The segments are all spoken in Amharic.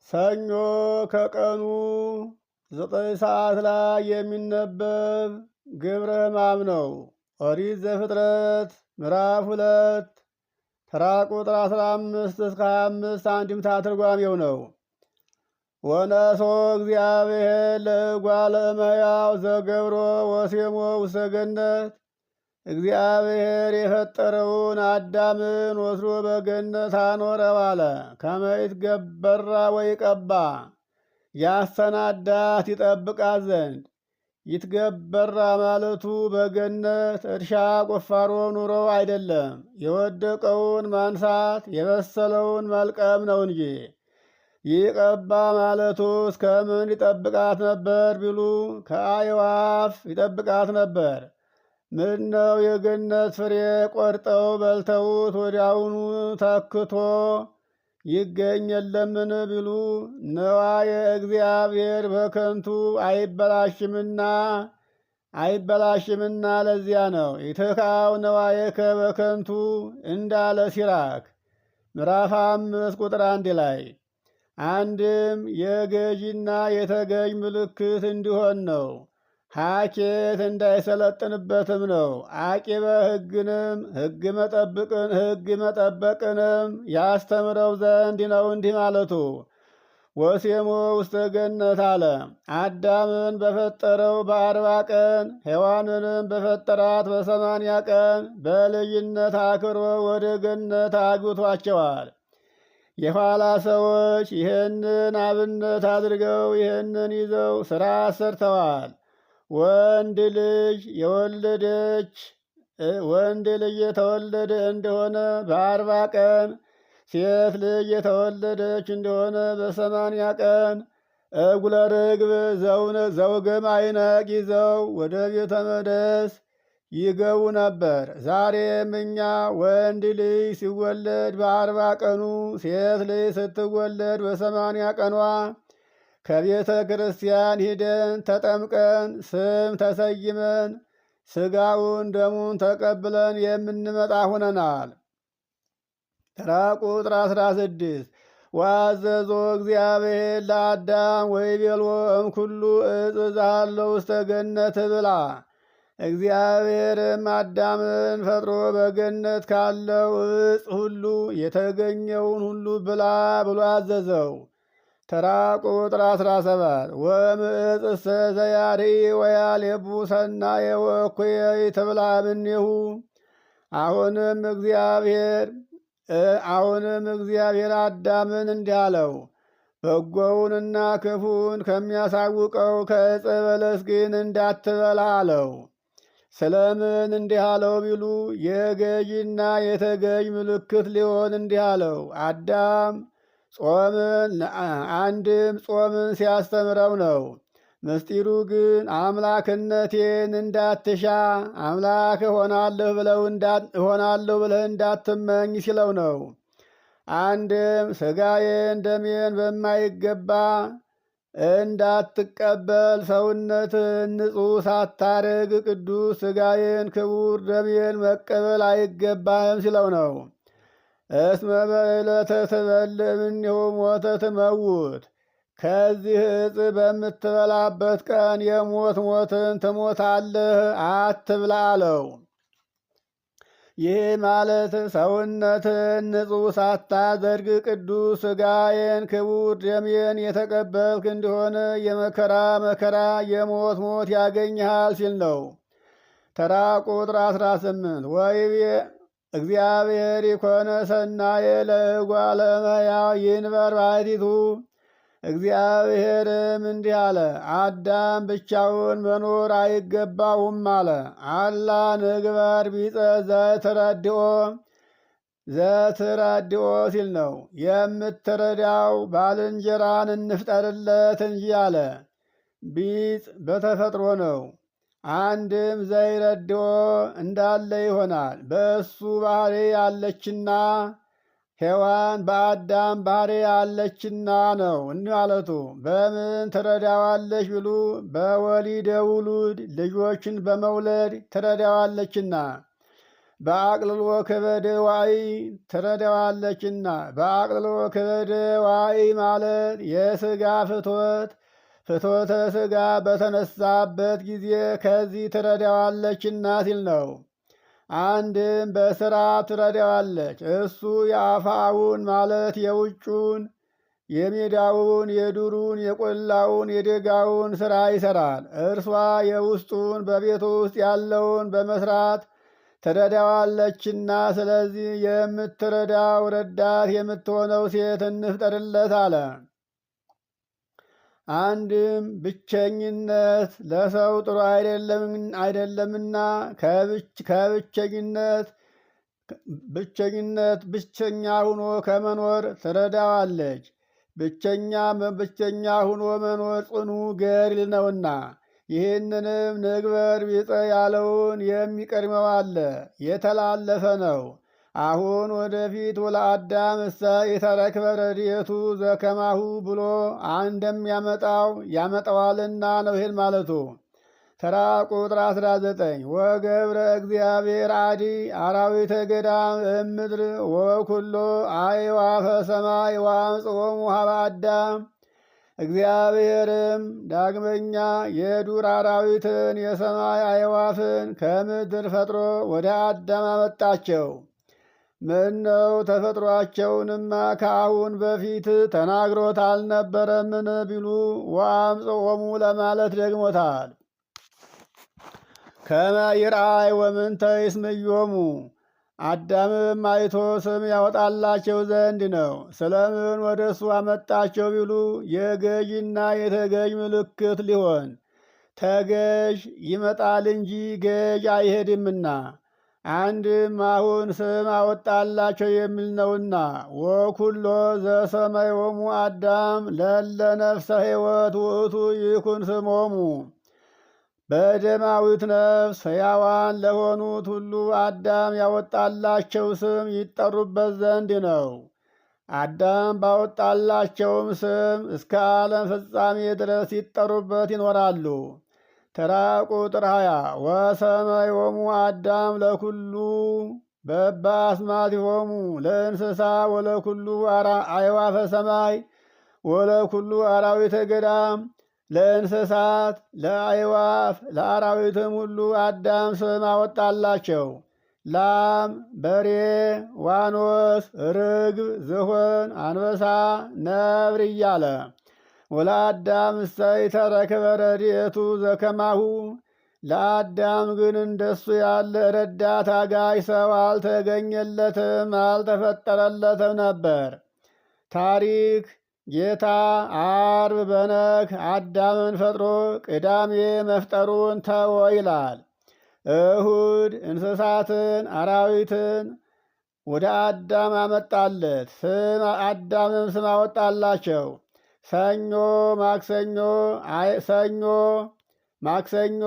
ሰኞ ከቀኑ 9 ሰዓት ላይ የሚነበብ ግብረ ሕማም ነው። ኦሪት ዘፍጥረት ምዕራፍ 2 ተራ ቁጥር 15 እስከ 25 አንድምታ ትርጓሜው ነው። ወነሶ እግዚአብሔር ለእጓለ እመሕያው ዘገብሮ ወሴሞ ውስተ ገነት። እግዚአብሔር የፈጠረውን አዳምን ወስዶ በገነት አኖረው አለ። ከመ ይትገበራ ወይቀባ ያሰናዳት ይጠብቃት ዘንድ። ይትገበራ ማለቱ በገነት እርሻ ቁፋሮ ኑሮ አይደለም፣ የወደቀውን ማንሳት የበሰለውን መልቀም ነው እንጂ። ይቀባ ማለቱ እስከምን ይጠብቃት ነበር ቢሉ ከአዕዋፍ ይጠብቃት ነበር። ምነው የገነት ፍሬ ቆርጠው በልተውት ወዲያውኑ ተክቶ ይገኝ የለምን ቢሉ ነዋየ እግዚአብሔር በከንቱ አይበላሽምና ለዚያ ነው። ይትካው ነዋየከ በከንቱ እንዳለ ሲራክ ምዕራፍ 5 ቁጥር 1 ላይ አንድም የገዥና የተገዥ ምልክት እንዲሆን ነው። ሀኬት እንዳይሰለጥንበትም ነው። አቂበ ሕግንም ሕግ መጠበቅንም ያስተምረው ዘንድ ነው። እንዲህ ማለቱ ወሴሞ ውስተ ገነት አለ። አዳምን በፈጠረው በ40 ቀን ሔዋንንም በፈጠራት በ80 ቀን በልጅነት አክሮ ወደ ገነት አግብቷቸዋል። የኋላ ሰዎች ይህንን አብነት አድርገው ይህንን ይዘው ሥራ ሰርተዋል። ወንድ ልጅ የተወለደ እንደሆነ በ40 ቀን፣ ሴት ልጅ የተወለደች እንደሆነ በ80 ቀን እጉለ ርግብ ዘውገ ማዕነቅ ይዘው ወደ ቤተ መቅደስ ይገቡ ነበር። ዛሬም እኛ ወንድ ልጅ ሲወለድ በ40 ቀኑ፣ ሴት ልጅ ስትወለድ በ80 ቀኗ ከቤተ ክርስቲያን ሂደን ተጠምቀን ስም ተሰይመን ሥጋውን ደሙን ተቀብለን የምንመጣ ሁነናል። ተራ ቁጥር 16 ወአዘዞ እግዚአብሔር ለአዳም ወይቤሎ እምኩሉ ዕፅ ዘሃለው ውስተ ገነት ብላ። እግዚአብሔርም አዳምን ፈጥሮ በገነት ካለው ዕፅ ሁሉ የተገኘውን ሁሉ ብላ ብሎ አዘዘው። ተራ ቁጥር 17 ወእምዕፅሰ ዘያርኢ ወያልየቡ ሰናየ ወእኩየ ትብላ እምኔሁ። አሁንም እግዚአብሔር አዳምን እንዲህ አለው፣ በጎውንና ክፉን ከሚያሳውቀው ከዕፀ በለስ ግን እንዳትበላ አለው። ስለምን እንዲህ አለው ቢሉ የገዥና የተገዥ ምልክት ሊሆን እንዲህ አለው። አዳም ጾምን ሲያስተምረው ነው። ምስጢሩ ግን አምላክነቴን እንዳትሻ አምላክ እሆናለሁ ብለህ እንዳትመኝ ሲለው ነው። አንድም ሥጋዬን ደሜን በማይገባ እንዳትቀበል ሰውነትን ንጹሕ ሳታርግ ቅዱስ ሥጋዬን ክቡር ደሜን መቀበል አይገባህም ሲለው ነው። እስመ በዕለተ ትበልዕ እምኔሁ ሞተ ትመውት። ከዚህ ዕፅ በምትበላበት ቀን ሞትን ትሞታለህ፣ አትብላ አለው። ይህ ማለት ሰውነትን ንጹሕ ሳታደርግ ቅዱስ ሥጋዬን ክቡር ደሜን የተቀበልክ እንደሆነ የመከራ የሞት ያገኝሃል ሲል ነው። ተራ ቁጥር 18 ወይቤ እግዚአብሔር ይኮነ ሰናየ ለእጓለ እመሕያው ይንበር ባሕቲቱ። እግዚአብሔርም እንዲህ አለ፣ አዳም ብቻውን መኖር አይገባውም አለ። አላ ንግበር ቢጸ ዘትረድኦ ሲል ነው። የምትረዳው ባልንጀራን እንፍጠርለት እንጂ አለ። ቢጽ በተፈጥሮ ነው። አንድም ዘይረድኦ እንዳለ ይሆናል። በእሱ ባህሪ ያለችና ሔዋን በአዳም ባህሪ ያለችና ነው እንዲህ ማለቱ። በምን ትረዳዋለች ቢሉ በወሊደ ውሉድ ልጆችን በመውለድ ትረዳዋለችና። በአቅልሎ ከበደ ዋይ ትረዳዋለችና። በአቅልሎ ከበደ ዋይ ማለት የሥጋ ፍትወተ ሥጋ በተነሳበት ጊዜ ከዚህ ትረዳዋለችና ሲል ነው። አንድም በሥራ ትረዳዋለች። እሱ የአፋውን ማለት የውጩን፣ የሜዳውን፣ የዱሩን፣ የቆላውን፣ የደጋውን ሥራ ይሠራል። እርሷ የውስጡን በቤቱ ውስጥ ያለውን በመስራት ትረዳዋለችና ስለዚህ የምትረዳው ረዳት የምትሆነው ሴት እንፍጠርለት አለ። አንድም ብቸኝነት ለሰው ጥሩ አይደለምና ብቸኛ ሁኖ ከመኖር ትረዳዋለች። ብቸኛ ሁኖ መኖር ጽኑ ገድል ነውና። ይህንንም ንግበር ቢጸ ያለውን የሚቀድመው አለ፣ የተላለፈ ነው። አሁን ወደፊት ወለአዳም እሰ የተረክበ ረድኤቱ ዘከማሁ ብሎ ያመጣዋልና ነው ይህን ማለቱ። ተራ ቁጥር 19 ወገብረ እግዚአብሔር አዲ አራዊተ ገዳም እምድር ወኩሎ አዕዋፈ ሰማይ ወአምጽኦሙ ሀበ አዳም። እግዚአብሔርም ዳግመኛ የዱር አራዊትን የሰማይ አዕዋፍን ከምድር ፈጥሮ ወደ አዳም አመጣቸው። ምነው ተፈጥሯቸውንማ ከአሁን በፊት ተናግሮት አልነበረምን ቢሉ ወአምጽኦሙ ለማለት ደግሞታል። ከመ ይርአይ ወምንተ ይስምዮሙ አዳምም አይቶ ስም ያወጣላቸው ዘንድ ነው። ስለምን ወደ እሱ አመጣቸው ቢሉ የገዥና የተገዥ ምልክት ሊሆን፣ ተገዥ ይመጣል እንጂ ገዥ አይሄድምና። አንድም አሁን ስም አወጣላቸው የሚል ነውና ወኩሎ ዘሰመዮሙ አዳም ለለ ነፍሰ ሕይወት ውእቱ ይኩን ስሞሙ። በደማዊት ነፍስ ሕያዋን ለሆኑት ሁሉ አዳም ያወጣላቸው ስም ይጠሩበት ዘንድ ነው። አዳም ባወጣላቸውም ስም እስከ ዓለም ፍጻሜ ድረስ ይጠሩበት ይኖራሉ። ተራ ቁጥር 20 ወሰመዮሙ አዳም ለኩሉ በበአስማቲሆሙ ለእንስሳ ወለኩሉ አዕዋፈ ሰማይ ወለኩሉ አራዊተ ገዳም። ለእንስሳት፣ ለአዕዋፍ፣ ለአራዊትም ሁሉ አዳም ስም አወጣላቸው። ላም፣ በሬ፣ ዋኖስ፣ ርግብ፣ ዝሆን፣ አንበሳ፣ ነብር እያለ ወለአዳም እሰ የተረክበ ረድኤቱ ዘከማሁ። ለአዳም ግን እንደሱ ያለ ረዳት አጋዥ ሰው አልተገኘለትም፣ አልተፈጠረለትም ነበር። ታሪክ ጌታ ዓርብ በነግ አዳምን ፈጥሮ ቅዳሜ መፍጠሩን ተወ ይላል። እሁድ እንስሳትን አራዊትን ወደ አዳም አመጣለት፣ አዳምም ስም አወጣላቸው። ሰኞ ማክሰኞ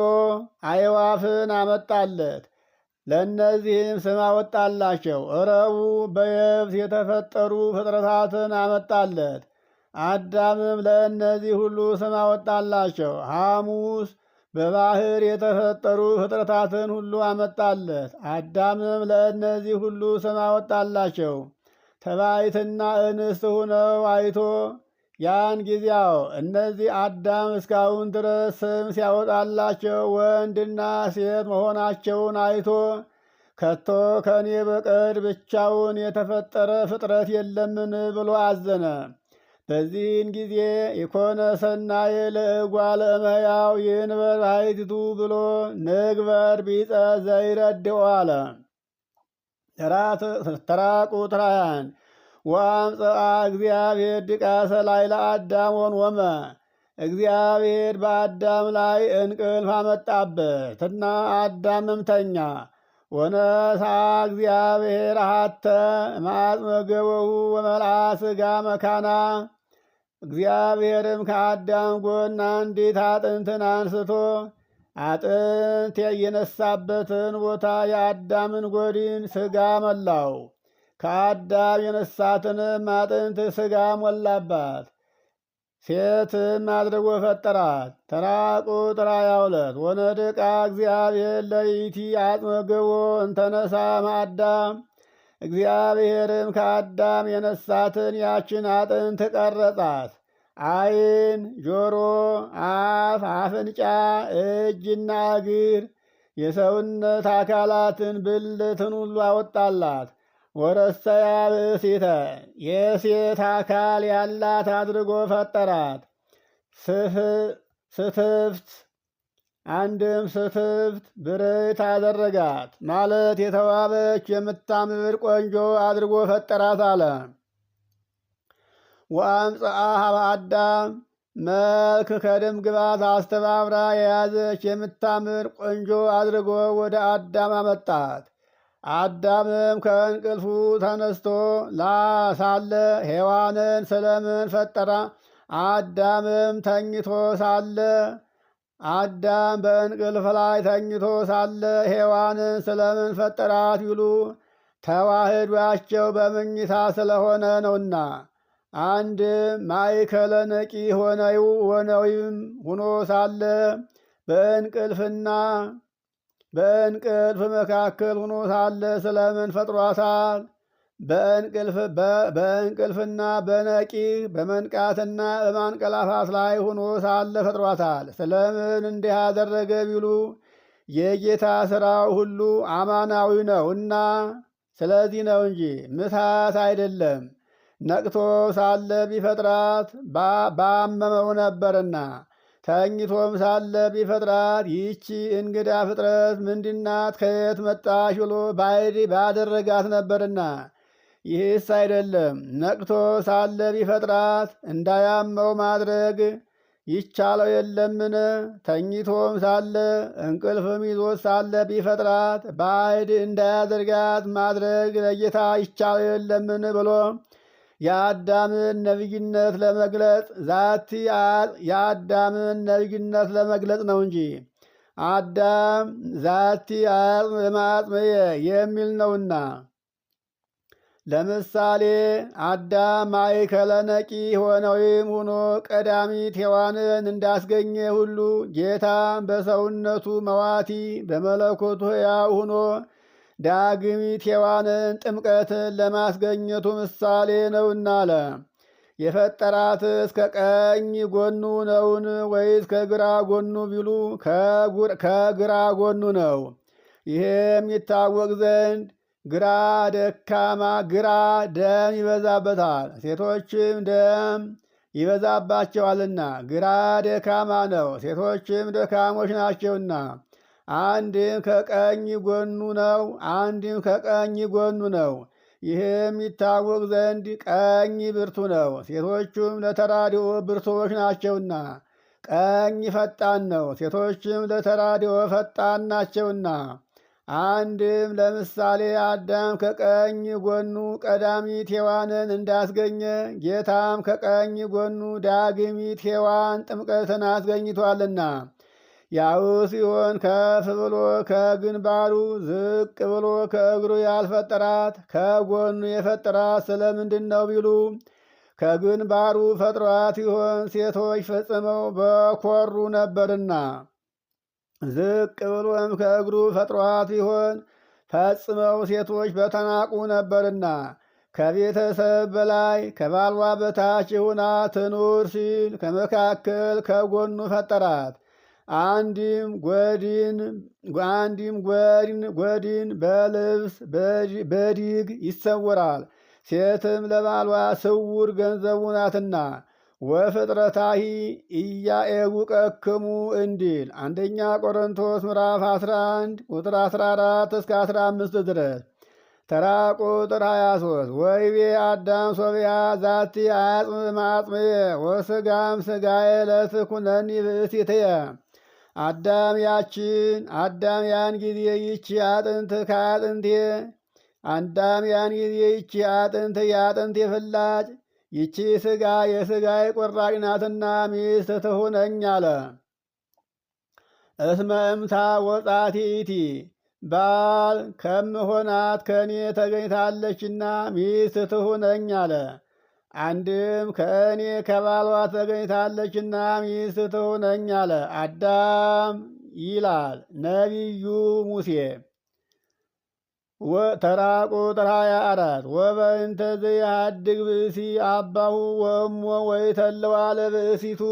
አዕዋፍን አመጣለት፣ ለእነዚህም ስም አወጣላቸው። ረቡዕ በየብስ የተፈጠሩ ፍጥረታትን አመጣለት፣ አዳምም ለእነዚህ ሁሉ ስም አወጣላቸው። ሐሙስ በባህር የተፈጠሩ ፍጥረታትን ሁሉ አመጣለት፣ አዳምም ለእነዚህ ሁሉ ስም አወጣላቸው። ተባይትና እንስት ሁነው አይቶ ያን ጊዜያው እነዚህ አዳም እስካሁን ድረስ ስም ሲያወጣላቸው ወንድና ሴት መሆናቸውን አይቶ ከቶ ከኔ በቀር ብቻውን የተፈጠረ ፍጥረት የለምን ብሎ አዘነ። በዚህን ጊዜ ኢኮነ ሰናየ ለእጓለ እመሕያው ይንበር ባሕቲቱ ብሎ ንግበር ቢጸ ዘይረድኦ አለ። ተራ ቁጥር 21 ወአምጽአ እግዚአብሔር ድቃሰ ላዕለ አዳም ወንወመ። እግዚአብሔር በአዳም ላይ እንቅልፍ አመጣበትና አዳምም ተኛ። ወነሳ እግዚአብሔር አሐተ እምአጽመ ገቦሁ ወመልአ ሥጋ መካና። እግዚአብሔርም ከአዳም ጎን አንዲት አጥንትን አንስቶ አጥንት የነሳበትን ቦታ የአዳምን ጎድን ሥጋ መላው። ከአዳም የነሳትንም አጥንት ሥጋ ሞላባት። ሴትም አድርጎ ፈጠራት። ተራ ቁጥር 22 ወነድቃ እግዚአብሔር ለይቲ አጥመግቦ እንተነሳ ማዳም እግዚአብሔርም ከአዳም የነሳትን ያችን አጥንት ቀረጻት። ዓይን፣ ጆሮ፣ አፍ፣ አፍንጫ፣ እጅና እግር የሰውነት አካላትን ብልትን ሁሉ አወጣላት። ወረሰያ ብእሲተ የሴት አካል ያላት አድርጎ ፈጠራት። ስትፍት አንድም ስትፍት ብርት አደረጋት ማለት የተዋበች የምታምር ቆንጆ አድርጎ ፈጠራት አለ። ወአምጽአ ሀበ አዳም መልክ ከደም ግባት አስተባብራ የያዘች የምታምር ቆንጆ አድርጎ ወደ አዳም አመጣት። አዳምም ከእንቅልፉ ተነስቶ ሳለ ሔዋንን ስለምን ፈጠራ? አዳምም ተኝቶ ሳለ አዳም በእንቅልፍ ላይ ተኝቶ ሳለ ሔዋንን ስለምን ፈጠራት ቢሉ ተዋህዷቸው በመኝታ ስለሆነ ነውና። አንድም ማእከለ ነቂ ሆነዊም ሁኖ ሳለ በእንቅልፍ መካከል ሁኖ ሳለ ስለምን ፈጥሯታል? በእንቅልፍና በነቂ በመንቃትና በማንቀላፋት ላይ ሁኖ ሳለ ፈጥሯታል። ስለምን እንዲህ አደረገ ቢሉ የጌታ ሥራው ሁሉ አማናዊ ነውና ስለዚህ ነው እንጂ ምታት አይደለም። ነቅቶ ሳለ ቢፈጥራት ባመመው ነበርና፣ ተኝቶም ሳለ ቢፈጥራት ይህቺ እንግዳ ፍጥረት ምንድናት ከየት መጣሽ ብሎ ባደረጋት ነበርና፣ ይህስ አይደለም። ነቅቶ ሳለ ቢፈጥራት እንዳያመው ማድረግ ይቻለው የለምን? ተኝቶም ሳለ እንቅልፍም ይዞት ሳለ ቢፈጥራት ባዕድ እንዳያደርጋት ማድረግ ለጌታ ይቻለው የለምን ብሎ የአዳምን ነቢይነት ለመግለጽ የአዳምን ነቢይነት ለመግለጽ ነው እንጂ አዳም ዛቲ አጽምየ የሚል ነውና። ለምሳሌ አዳም ማእከለ ነቂ ሆነዊም ሆኖ ቀዳሚት ሔዋንን እንዳስገኘ ሁሉ ጌታ በሰውነቱ መዋቲ በመለኮቱ ሕያው ሆኖ ዳግሚት ሔዋንን ጥምቀትን ለማስገኘቱ ምሳሌ ነውና አለ። የፈጠራትስ ከቀኝ ጎኑ ነውን ወይስ ከግራ ጎኑ ቢሉ ከግራ ጎኑ ነው። ይህም ይታወቅ ዘንድ ግራ ደም ይበዛበታል፣ ሴቶችም ደም ይበዛባቸዋልና ግራ ደካማ ነው፣ ሴቶችም ደካሞች ናቸውና። አንድም ከቀኝ ጎኑ ነው፣ አንድም ከቀኝ ጎኑ ነው። ይህም ይታወቅ ዘንድ ቀኝ ብርቱ ነው፣ ሴቶቹም ለተራድኦ ብርቱዎች ናቸውና። ቀኝ ፈጣን ነው፣ ሴቶችም ለተራድኦ ፈጣን ናቸውና። አንድም ለምሳሌ አዳም ከቀኝ ጎኑ ቀዳሚት ሔዋንን እንዳስገኘ ጌታም ከቀኝ ጎኑ ዳግሚት ሔዋን ጥምቀትን አስገኝቷልና። ያው ሲሆን ከፍ ብሎ ከግንባሩ ዝቅ ብሎ ከእግሩ ያልፈጠራት ከጎኑ የፈጠራት ስለምንድን ነው ቢሉ ከግንባሩ ፈጥሯት ይሆን ሴቶች ፈጽመው በኮሩ ነበርና። ዝቅ ብሎም ከእግሩ ፈጥሯት ይሆን ፈጽመው ሴቶች በተናቁ ነበርና። ከቤተሰብ በላይ ከባሏ በታች ሁና ትኑር ሲል ከመካከል ከጎኑ ፈጠራት። አንዲም ጎድን በልብስ በዲግ ይሰወራል፣ ሴትም ለባሏ ስውር ገንዘቡ ናትና። ወፍጥረታሂ ኢያኤጉቀክሙ እንዲል አንደኛ ቆሮንቶስ ምዕራፍ 11 ቁጥር 14 እስከ 15 ድረስ። ተራ ቁጥር 23 ወይቤ አዳም ሶብያ ዛቲ አጽም ማጽምየ ወስጋም ስጋዬ ለትኩነኒ ብእሲትየ። አዳም ያን ጊዜ ይቺ አጥንት ከአጥንቴ፣ አዳም ያን ጊዜ ይቺ አጥንት የአጥንቴ ፍላጭ፣ ይቺ ስጋ የስጋዬ ቁራጭ ናትና ሚስት ትሁነኝ አለ። እስመ እምታ ወጻቲቲ ባል ከምሆናት ከኔ ተገኝታለችና ሚስት ትሁነኝ አለ። አንድም ከእኔ ከባሏ ተገኝታለችና ሚስት ትሁነኝ አለ። አዳም ይላል ነቢዩ ሙሴ። ተራ ቁጥር 24 ወበእንተ ዘያድግ ብእሲ አባሁ ወእሞ ወይተለዋ ለብእሲቱ።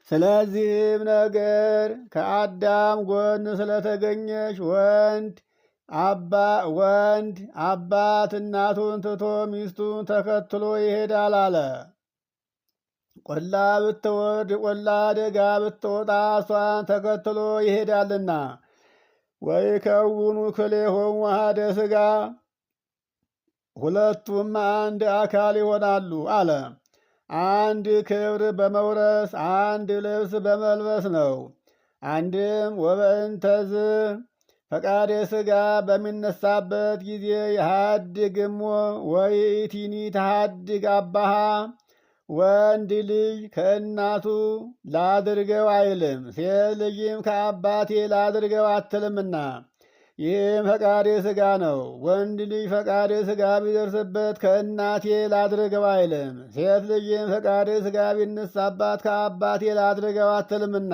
ስለዚህም ነገር ከአዳም ጎን ስለተገኘች ወንድ አባት እናቱን ትቶ ሚስቱን ተከትሎ ይሄዳል አለ። ቆላ ብትወርድ ቆላ ደጋ ብትወጣ እሷን ተከትሎ ይሄዳልና። ወይ ከውኑ ክልኤሆሙ አሐደ ሥጋ፣ ሁለቱም አንድ አካል ይሆናሉ አለ። አንድ ክብር በመውረስ አንድ ልብስ በመልበስ ነው። አንድም ወበእንተዝ ፈቃደ ሥጋ በሚነሳበት ጊዜ የሃድግሞ ወይእቲኒ ተሃድግ አባሃ፣ ወንድ ልጅ ከእናቱ ላድርገው አይልም፣ ሴት ልጅም ከአባቴ ላድርገው አትልምና ይህም ፈቃደ ሥጋ ነው። ወንድ ልጅ ፈቃደ ሥጋ ቢደርስበት ከእናቴ ላድርገው አይልም፣ ሴት ልጅም ፈቃደ ሥጋ ቢነሳባት ከአባቴ ላድርገው አትልምና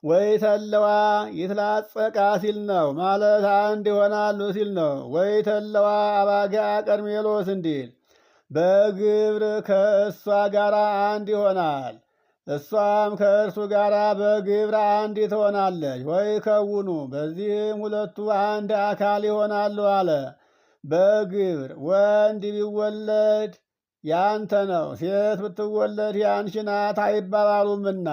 ወይ ተለዋ ይትላጸቃ ሲል ነው። ማለት አንድ ይሆናሉ ሲል ነው። ወይ ተለዋ አባጋ ቀርሜሎስ እንዲል በግብር ከእሷ ጋር አንድ ይሆናል፣ እሷም ከእርሱ ጋር በግብር አንድ ትሆናለች። ወይ ከውኑ በዚህም ሁለቱ አንድ አካል ይሆናሉ አለ። በግብር ወንድ ቢወለድ ያንተ ነው፣ ሴት ብትወለድ ያንቺ ናት አይባባሉምና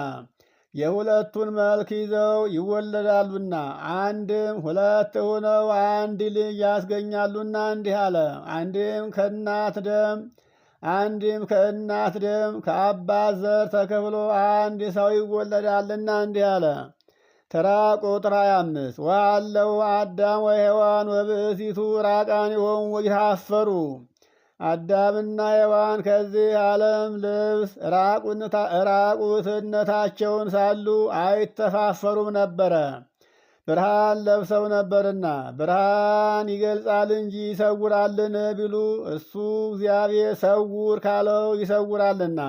የሁለቱን መልክ ይዘው ይወለዳሉና አንድም ሁለት ሆነው አንድ ልጅ ያስገኛሉና እንዲህ አለ። አንድም ከእናት ደም ከአባት ዘር ተከፍሎ አንድ ሰው ይወለዳልና እንዲህ አለ። ተራ ቁጥር 25 ወአለው አዳም ወሔዋን ወብእሲቱ ራቃኒሆሙ ወይታፈሩ። አዳምና ሔዋን ከዚህ ዓለም ልብስ ራቁትነታቸውን ሳሉ አይተፋፈሩም ነበረ፣ ብርሃን ለብሰው ነበርና። ብርሃን ይገልጻል እንጂ ይሰውራልን ቢሉ እሱ እግዚአብሔር ሰውር ካለው ይሰውራልና።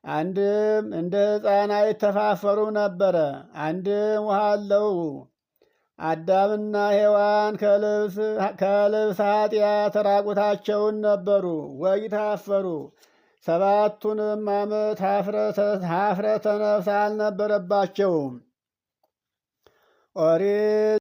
አንድም እንደ ሕፃን አይተፋፈሩም ነበረ። አንድም ውሃለው አዳምና ሔዋን ከልብስ ኃጢአት ራቁታቸውን ነበሩ ወይታፈሩ። 7ቱንም ዓመት ኀፍረተ ነፍስ አልነበረባቸውም። ኦሪት